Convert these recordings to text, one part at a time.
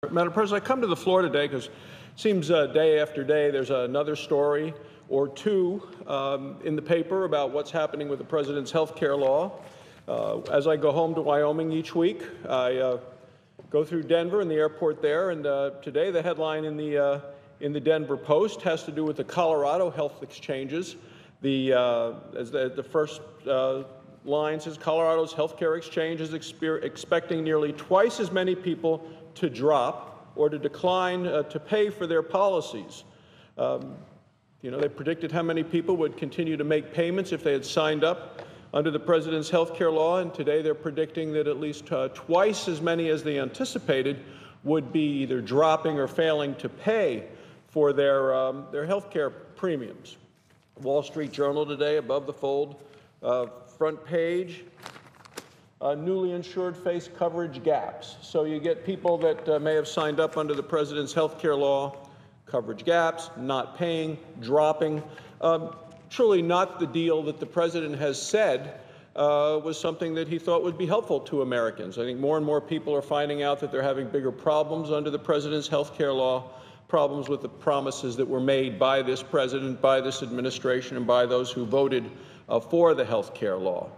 Madam President, I come to the floor today because it seems day after day there's another story or two in the paper about what's happening with the President's health care law. As I go home to Wyoming each week, I go through Denver and the airport there, and today the headline in the Denver Post has to do with the Colorado health exchanges. The first line says Colorado's healthcare exchange is expecting nearly twice as many people to drop or to decline to pay for their policies. They predicted how many people would continue to make payments if they had signed up under the President's health care law, and today they're predicting that at least twice as many as they anticipated would be either dropping or failing to pay for their health care premiums. Wall Street Journal today, above the fold, front page, newly insured face coverage gaps. So you get people that may have signed up under the President's health care law, coverage gaps, not paying, dropping. Truly not the deal that the President has said was something that he thought would be helpful to Americans. I think more and more people are finding out that they're having bigger problems under the President's health care law, problems with the promises that were made by this President, by this administration, and by those who voted for the health care law.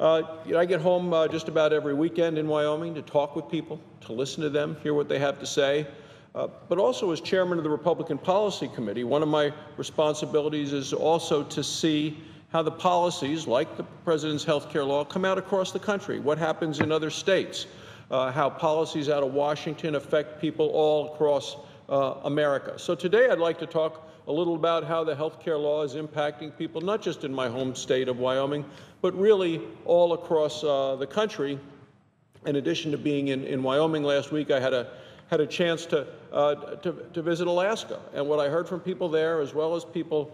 I get home just about every weekend in Wyoming to talk with people, to listen to them, hear what they have to say. But also as chairman of the Republican Policy Committee, one of my responsibilities is also to see how the policies, like the President's health care law, come out across the country, what happens in other states, how policies out of Washington affect people all across America. So today I'd like to talk a little about how the health care law is impacting people, not just in my home state of Wyoming, but really all across the country. In addition to being in Wyoming last week, I had a chance to visit Alaska. And what I heard from people there, as well as people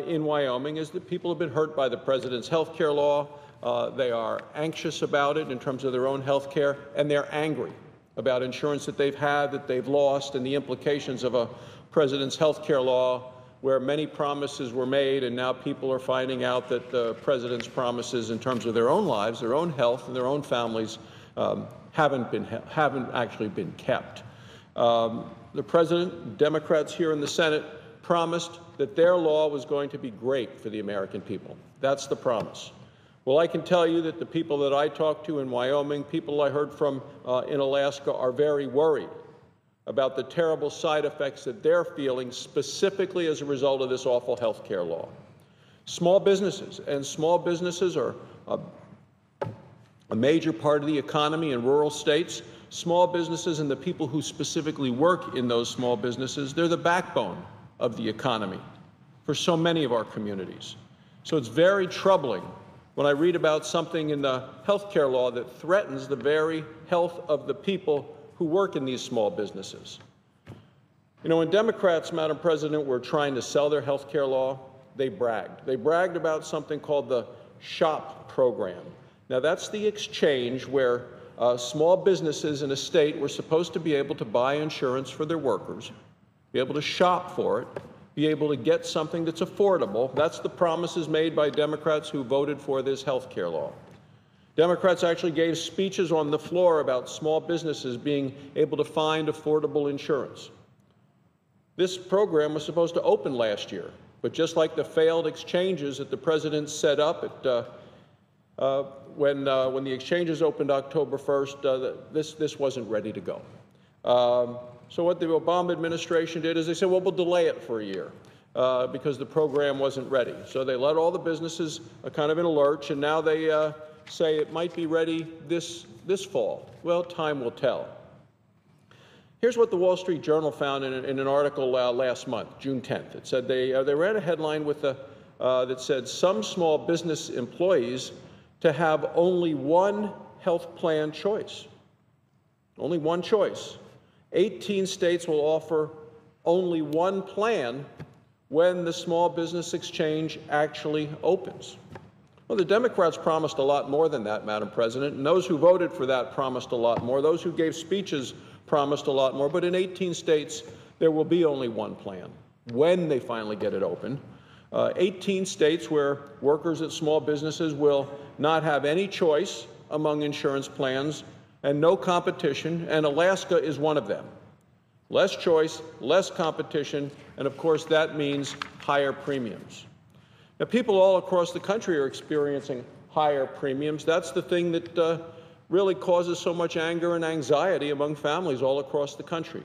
in Wyoming, is that people have been hurt by the President's health care law. They are anxious about it in terms of their own health care, and they're angry about insurance that they've had, that they've lost, and the implications of a President's health care law where many promises were made, and now people are finding out that the President's promises in terms of their own lives, their own health, and their own families haven't actually been kept. The President, Democrats here in the Senate, promised that their law was going to be great for the American people. That's the promise. Well, I can tell you that the people that I talked to in Wyoming, people I heard from in Alaska, are very worried about the terrible side effects that they're feeling specifically as a result of this awful health care law. Small businesses are a major part of the economy in rural states. Small businesses and the people who specifically work in those small businesses, they're the backbone of the economy for so many of our communities. So it's very troubling when I read about something in the health care law that threatens the very health of the people who work in these small businesses. When Democrats, Madam President, were trying to sell their health care law, they bragged. They bragged about something called the SHOP program. Now, that's the exchange where small businesses in a state were supposed to be able to buy insurance for their workers, be able to shop for it, be able to get something that's affordable. That's the promises made by Democrats who voted for this health care law. Democrats actually gave speeches on the floor about small businesses being able to find affordable insurance. This program was supposed to open last year, but just like the failed exchanges that the President set up when the exchanges opened October 1st, this wasn't ready to go. So what the Obama administration did is they said, well, we'll delay it for a year because the program wasn't ready. So they let all the businesses kind of in a lurch, and now they say it might be ready this fall. Well, time will tell. Here's what the Wall Street Journal found in an article last month, June 10th. It said they ran a headline that said some small business employees to have only one health plan choice. Only one choice. 18 states will offer only one plan when the small business exchange actually opens. Well, the Democrats promised a lot more than that, Madam President, and those who voted for that promised a lot more. Those who gave speeches promised a lot more. But in 18 states, there will be only one plan when they finally get it open. 18 states where workers at small businesses will not have any choice among insurance plans and no competition, and Alaska is one of them. Less choice, less competition, and of course that means higher premiums. Now, people all across the country are experiencing higher premiums. That's the thing that really causes so much anger and anxiety among families all across the country.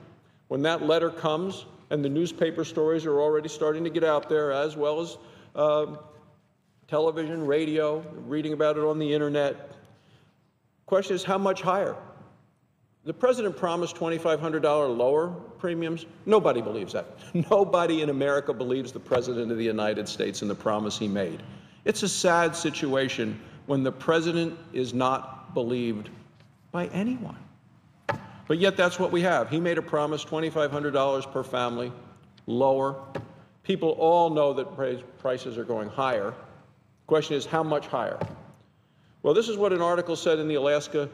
When that letter comes, and the newspaper stories are already starting to get out there, as well as television, radio, reading about it on the internet. The question is, how much higher? The president promised $2,500 lower premiums. Nobody believes that. Nobody in America believes the president of the United States and the promise he made. It's a sad situation when the president is not believed by anyone. But yet that's what we have. He made a promise, $2,500 per family, lower. People all know that prices are going higher. The question is, how much higher? Well, this is what an article said in the Alaska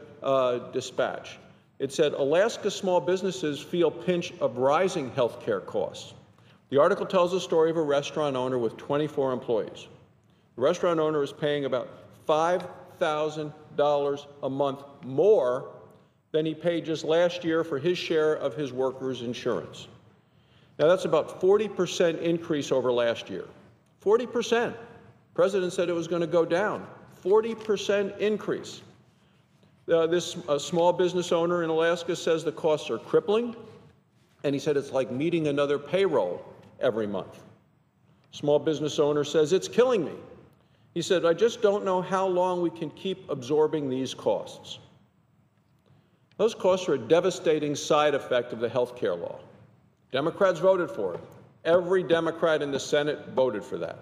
Dispatch. It said, Alaska small businesses feel pinch of rising health care costs. The article tells the story of a restaurant owner with 24 employees. The restaurant owner is paying about $5,000 a month more than he paid just last year for his share of his workers' insurance. Now, that's about 40% increase over last year. 40%. The president said it was going to go down. 40% increase. This small business owner in Alaska says the costs are crippling, and he said it's like meeting another payroll every month. Small business owner says it's killing me. He said, I just don't know how long we can keep absorbing these costs. Those costs are a devastating side effect of the health care law. Democrats voted for it. Every Democrat in the Senate voted for that.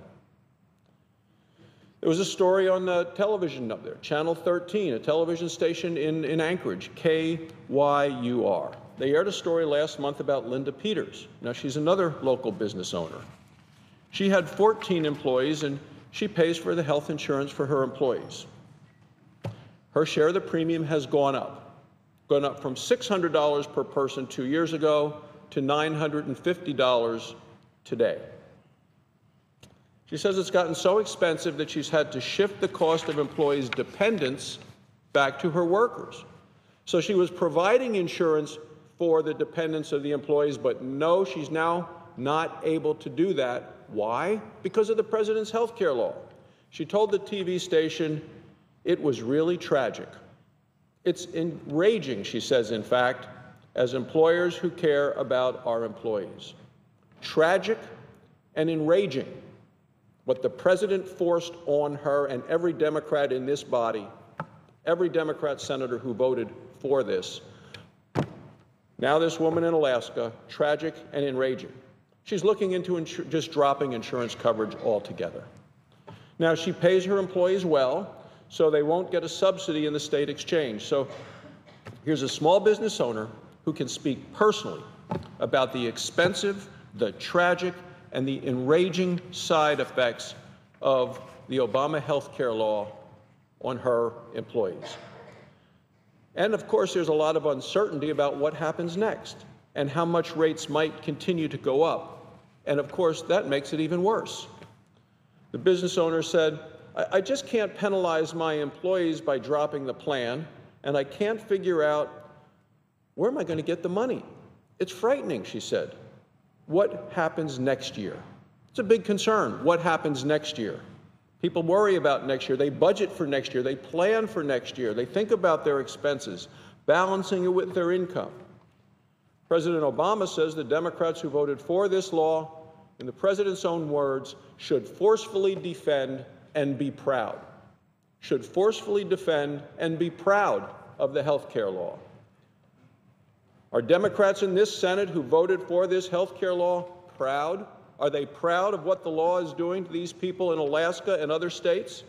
There was a story on television up there, Channel 13, a television station in Anchorage, KYUR. They aired a story last month about Linda Peters. Now, she's another local business owner. She had 14 employees, and she pays for the health insurance for her employees. Her share of the premium has gone up from $600 per person 2 years ago to $950 today. She says it's gotten so expensive that she's had to shift the cost of employees' dependents back to her workers. So she was providing insurance for the dependents of the employees, but no, she's now not able to do that. Why? Because of the president's health care law. She told the TV station it was really tragic. It's enraging, she says, in fact, as employers who care about our employees. Tragic and enraging what the president forced on her and every Democrat in this body, every Democrat senator who voted for this. Now this woman in Alaska, tragic and enraging. She's looking into just dropping insurance coverage altogether. Now, she pays her employees well, so they won't get a subsidy in the state exchange. So here's a small business owner who can speak personally about the expensive, the tragic, and the enraging side effects of the Obama health care law on her employees. And of course, there's a lot of uncertainty about what happens next and how much rates might continue to go up. And of course, that makes it even worse. The business owner said, I just can't penalize my employees by dropping the plan, and I can't figure out where am I going to get the money. It's frightening, she said. What happens next year? It's a big concern. What happens next year? People worry about next year. They budget for next year. They plan for next year. They think about their expenses, balancing it with their income. President Obama says the Democrats who voted for this law, in the president's own words, should forcefully defend and be proud. Should forcefully defend and be proud of the health care law. Are Democrats in this Senate who voted for this health care law proud? Are they proud of what the law is doing to these people in Alaska and other states?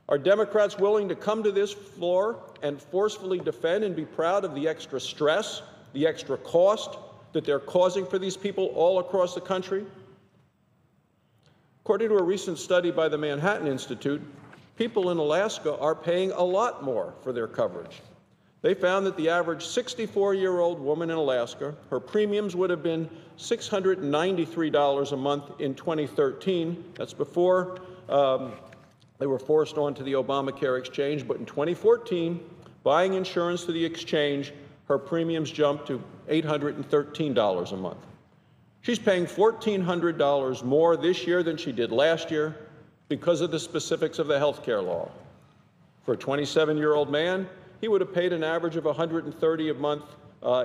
Are Democrats willing to come to this floor and forcefully defend and be proud of the extra stress, the extra cost that they're causing for these people all across the country? According to a recent study by the Manhattan Institute, people in Alaska are paying a lot more for their coverage. They found that the average 64-year-old woman in Alaska, her premiums would have been $693 a month in 2013. That's before they were forced onto the Obamacare exchange. But in 2014, buying insurance through the exchange her premiums jumped to $813 a month. She's paying $1,400 more this year than she did last year because of the specifics of the health care law. For a 27-year-old man, he would have paid an average of $130 a month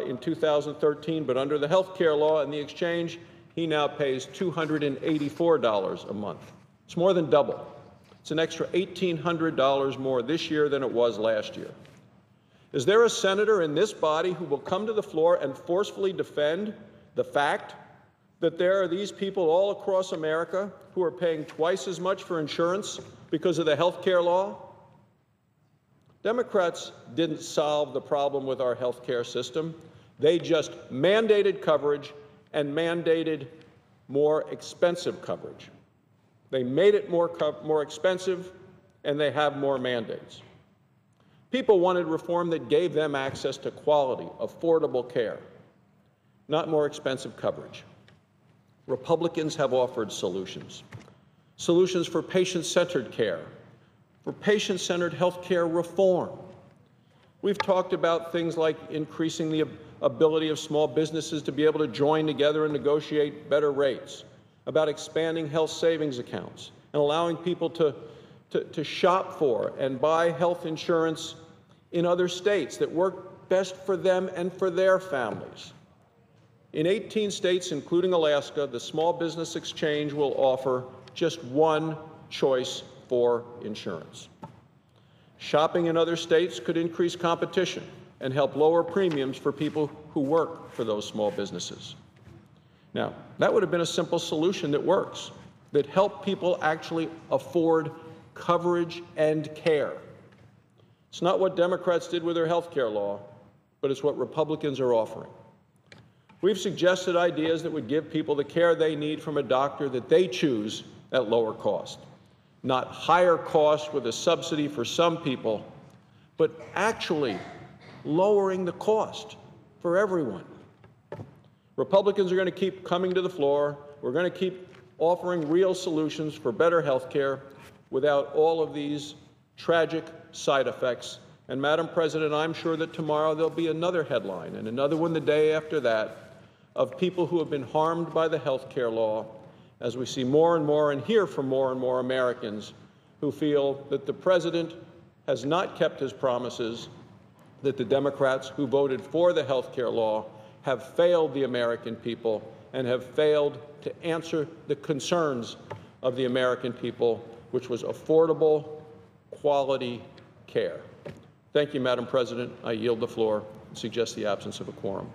in 2013, but under the health care law and the exchange, he now pays $284 a month. It's more than double. It's an extra $1,800 more this year than it was last year. Is there a senator in this body who will come to the floor and forcefully defend the fact that there are these people all across America who are paying twice as much for insurance because of the health care law? Democrats didn't solve the problem with our health care system. They just mandated coverage and mandated more expensive coverage. They made it more expensive, and they have more mandates. People wanted reform that gave them access to quality, affordable care, not more expensive coverage. Republicans have offered solutions. Solutions for patient-centered care, for patient-centered health care reform. We've talked about things like increasing the ability of small businesses to be able to join together and negotiate better rates, about expanding health savings accounts and allowing people to shop for and buy health insurance in other states that work best for them and for their families. In 18 states, including Alaska, the Small Business Exchange will offer just one choice for insurance. Shopping in other states could increase competition and help lower premiums for people who work for those small businesses. Now, that would have been a simple solution that works, that helped people actually afford coverage and care. It's not what Democrats did with their health care law, but it's what Republicans are offering. We've suggested ideas that would give people the care they need from a doctor that they choose at lower cost. Not higher cost with a subsidy for some people, but actually lowering the cost for everyone. Republicans are going to keep coming to the floor. We're going to keep offering real solutions for better health care without all of these tragic side effects. And, Madam President, I'm sure that tomorrow there'll be another headline and another one the day after that of people who have been harmed by the health care law, as we see more and more and hear from more and more Americans who feel that the President has not kept his promises, that the Democrats who voted for the health care law have failed the American people and have failed to answer the concerns of the American people, which was affordable, quality care. Thank you, Madam President. I yield the floor and suggest the absence of a quorum.